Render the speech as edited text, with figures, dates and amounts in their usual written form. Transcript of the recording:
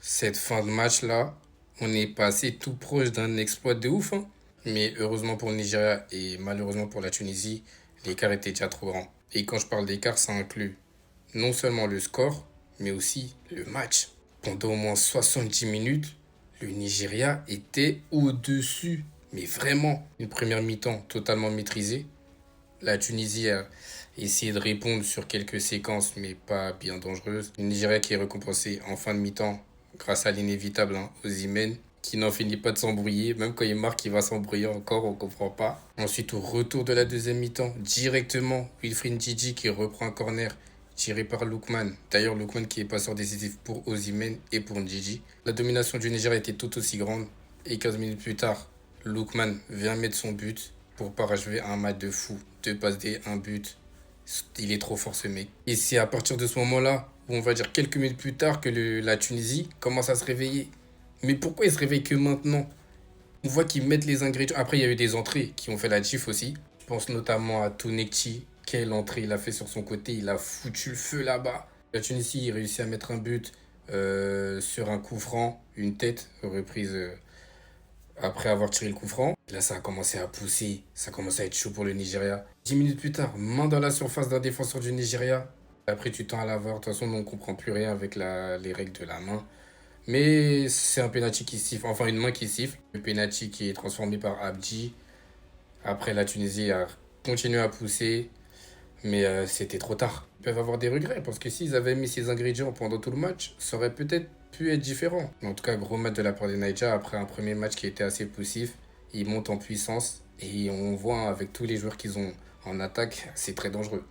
Cette fin de match-là, on est passé tout proche d'un exploit de ouf, hein. Mais heureusement pour le Nigeria et malheureusement pour la Tunisie, l'écart était déjà trop grand. Et quand je parle d'écart, ça inclut non seulement le score, mais aussi le match. Pendant au moins 70 minutes, le Nigeria était au-dessus. Mais vraiment, une première mi-temps totalement maîtrisée. La Tunisie a essayé de répondre sur quelques séquences, mais pas bien dangereuses. Le Nigeria qui est récompensé en fin de mi-temps grâce à l'inévitable Osimhen, qui n'en finit pas de s'embrouiller. Même quand il marque, il va s'embrouiller encore, on comprend pas. Ensuite, au retour de la deuxième mi-temps, directement, Wilfried Ndidi qui reprend un corner tiré par Lookman. D'ailleurs, Lookman qui est passeur décisif pour Osimhen et pour Ndidi. La domination du Nigeria était tout aussi grande. Et 15 minutes plus tard, Lookman vient mettre son but pour parachever un match de fou. Deux passes D, un but. Il est trop fort ce mec. Et c'est à partir de ce moment-là, où on va dire quelques minutes plus tard, que la Tunisie commence à se réveiller. Mais pourquoi ils se réveillent que maintenant? On voit qu'ils mettent les ingrédients. Après, il y a eu des entrées qui ont fait la diff aussi. Je pense notamment à Tounekti. Quelle entrée il a fait sur son côté. Il a foutu le feu là-bas. La Tunisie, il réussit à mettre un but sur un coup franc, une tête reprise après avoir tiré le coup franc. Là, ça a commencé à pousser. Ça a commencé à être chaud pour le Nigeria. 10 minutes plus tard, main dans la surface d'un défenseur du Nigeria. Après, tu tends à la voir. De toute façon, on ne comprend plus rien avec les règles de la main. Mais c'est un penalty qui siffle, enfin une main qui siffle. Le penalty qui est transformé par Abdi. Après, la Tunisie a continué à pousser, mais c'était trop tard. Ils peuvent avoir des regrets parce que s'ils avaient mis ces ingrédients pendant tout le match, ça aurait peut-être pu être différent. En tout cas, gros match de la part des Niger après un premier match qui était assez poussif. Ils montent en puissance et on voit avec tous les joueurs qu'ils ont en attaque, c'est très dangereux.